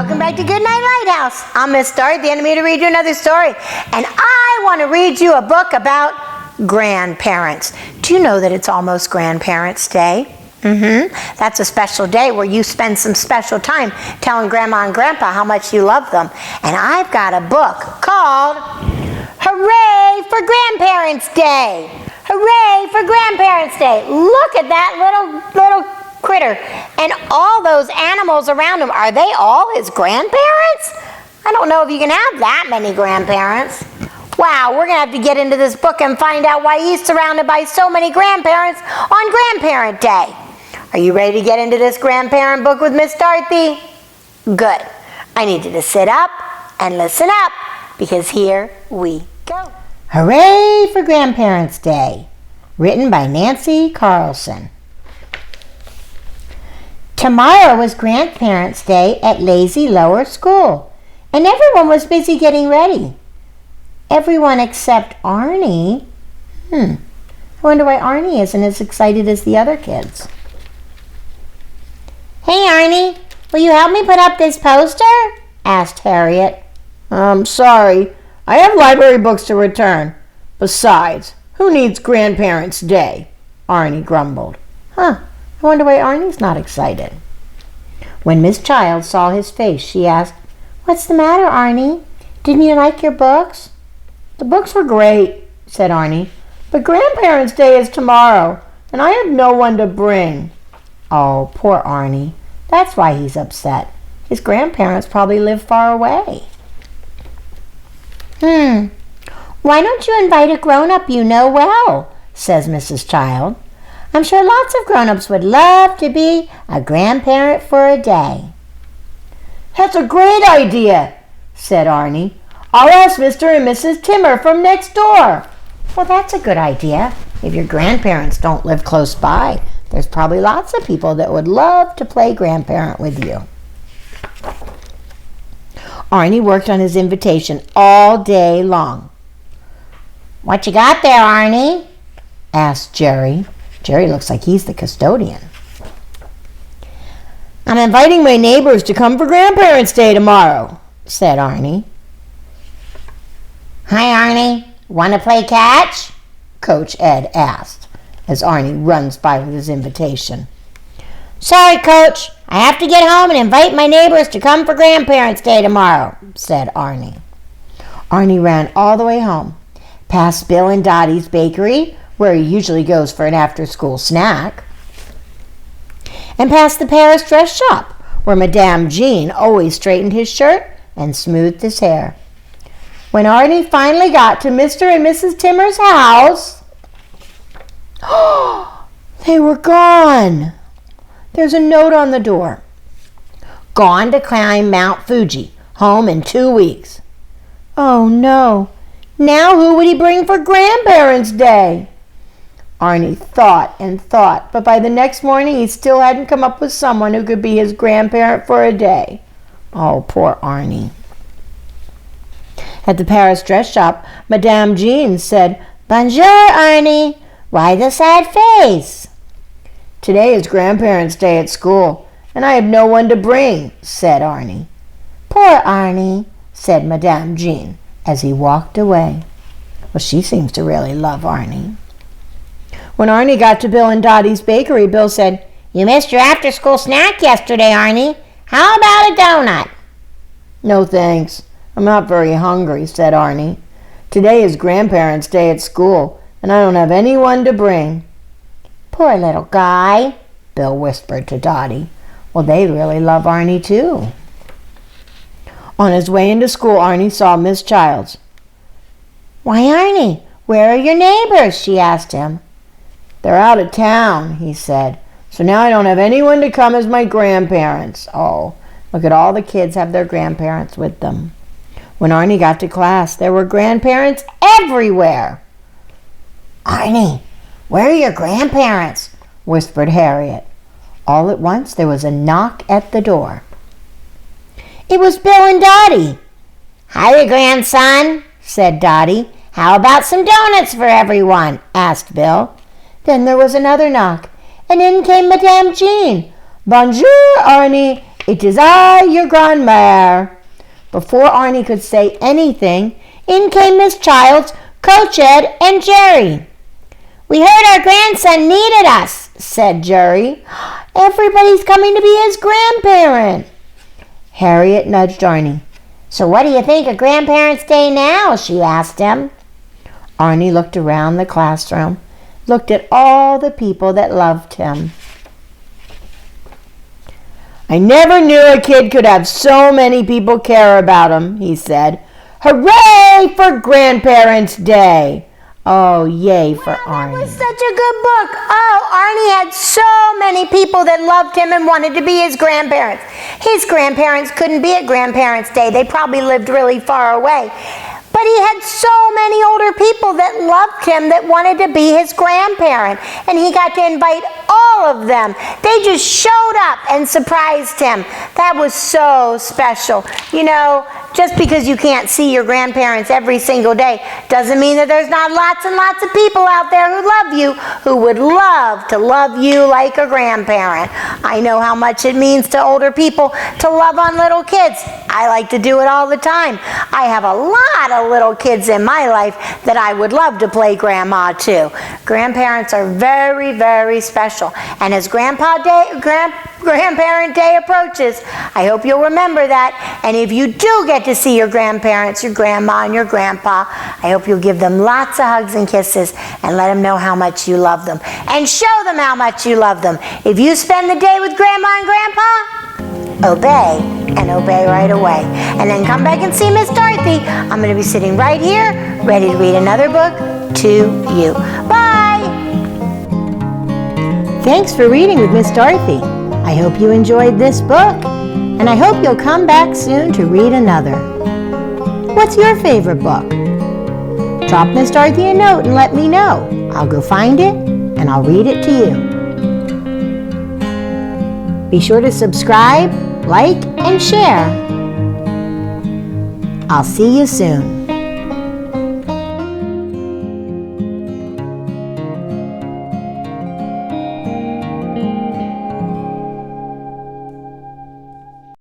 Welcome back to Goodnight Lighthouse. I'm Miss Dorothy, and I'm here to read you another story. And I want to read you a book about grandparents. Do you know that it's almost Grandparents' Day? That's a special day where you spend some special time telling Grandma and Grandpa how much you love them. And I've got a book called Hooray for Grandparents' Day. Hooray for Grandparents' Day. Look at that little critter and all those animals around him. Are they all his grandparents? I don't know if you can have that many grandparents. Wow, we're going to have to get into this book and find out why he's surrounded by so many grandparents on Grandparent Day. Are you ready to get into this grandparent book with Miss Dorothy? Good. I need you to sit up and listen up, because here we go. Hooray for Grandparents' Day. Written by Nancy Carlson. Tomorrow was Grandparents' Day at Lazy Lower School, and everyone was busy getting ready. Everyone except Arnie. I wonder why Arnie isn't as excited as the other kids. Hey, Arnie, will you help me put up this poster? Asked Harriet. I'm sorry. I have library books to return. Besides, who needs Grandparents' Day? Arnie grumbled. I wonder why Arnie's not excited. When Miss Child saw his face, she asked, "What's the matter, Arnie? Didn't you like your books?" The books were great, said Arnie, but Grandparents' Day is tomorrow, and I have no one to bring. Oh, poor Arnie. That's why he's upset. His grandparents probably live far away. Why don't you invite a grown-up you know well, says Mrs. Child. I'm sure lots of grown-ups would love to be a grandparent for a day. That's a great idea, said Arnie. I'll ask Mr. and Mrs. Timmer from next door. Well, that's a good idea. If your grandparents don't live close by, there's probably lots of people that would love to play grandparent with you. Arnie worked on his invitation all day long. What you got there, Arnie? Asked Jerry. Jerry looks like he's the custodian. I'm inviting my neighbors to come for Grandparents' Day tomorrow, said Arnie. Hi, Arnie. Want to play catch? Coach Ed asked, as Arnie runs by with his invitation. Sorry, Coach. I have to get home and invite my neighbors to come for Grandparents' Day tomorrow, said Arnie. Arnie ran all the way home, past Bill and Dottie's bakery, where he usually goes for an after-school snack, and past the Paris dress shop, where Madame Jean always straightened his shirt and smoothed his hair. When Arnie finally got to Mr. and Mrs. Timmer's house, they were gone. There's a note on the door. Gone to climb Mount Fuji, home in 2 weeks. Oh no, now who would he bring for Grandparents' Day? Arnie thought and thought, but by the next morning he still hadn't come up with someone who could be his grandparent for a day. Oh, poor Arnie. At the Paris dress shop, Madame Jean said, "Bonjour, Arnie. Why the sad face?" Today is Grandparents' Day at school, and I have no one to bring, said Arnie. Poor Arnie, said Madame Jean as he walked away. Well, she seems to really love Arnie. When Arnie got to Bill and Dottie's bakery, Bill said, "You missed your after-school snack yesterday, Arnie. How about a donut?" No thanks. I'm not very hungry, said Arnie. Today is Grandparents' Day at school, and I don't have anyone to bring. Poor little guy, Bill whispered to Dottie. Well, they really love Arnie, too. On his way into school, Arnie saw Miss Childs. Why, Arnie, where are your neighbors? She asked him. They're out of town, he said. So now I don't have anyone to come as my grandparents. Oh, look at all the kids have their grandparents with them. When Arnie got to class, there were grandparents everywhere. Arnie, where are your grandparents? Whispered Harriet. All at once there was a knock at the door. It was Bill and Dottie. "Hiya, grandson," said Dottie. "How about some donuts for everyone?" asked Bill. Then there was another knock, and in came Madame Jean. "Bonjour, Arnie. It is I, your grandmare." Before Arnie could say anything, in came Miss Childs, Coach Ed, and Jerry. "We heard our grandson needed us," said Jerry. "Everybody's coming to be his grandparent." Harriet nudged Arnie. "So what do you think of Grandparents' Day now?" she asked him. Arnie looked around the classroom, looked at all the people that loved him. "I never knew a kid could have so many people care about him," he said. "Hooray for Grandparents' Day!" Oh, yay for Arnie. That was such a good book. Oh, Arnie had so many people that loved him and wanted to be his grandparents. His grandparents couldn't be at Grandparents' Day. They probably lived really far away. But he had so many older people that loved him that wanted to be his grandparent. And he got to invite all of them. They just showed up and surprised him. That was so special. You know, just because you can't see your grandparents every single day doesn't mean that there's not lots and lots of people out there who love you, who would love to love you like a grandparent. I know how much it means to older people to love on little kids. I like to do it all the time. I have a lot of little kids in my life that I would love to play grandma to. Grandparents are very, very special. And as Grandparent Day approaches, I hope you'll remember that. And if you do get to see your grandparents, your grandma and your grandpa, I hope you'll give them lots of hugs and kisses and let them know how much you love them. And show them how much you love them. If you spend the day with Grandma and Grandpa, obey, and obey right away. And then come back and see Miss Dorothy. I'm going to be sitting right here, ready to read another book to you. Bye! Thanks for reading with Miss Dorothy. I hope you enjoyed this book, and I hope you'll come back soon to read another. What's your favorite book? Drop Miss Dorothy a note and let me know. I'll go find it, and I'll read it to you. Be sure to subscribe, like, and share. I'll see you soon.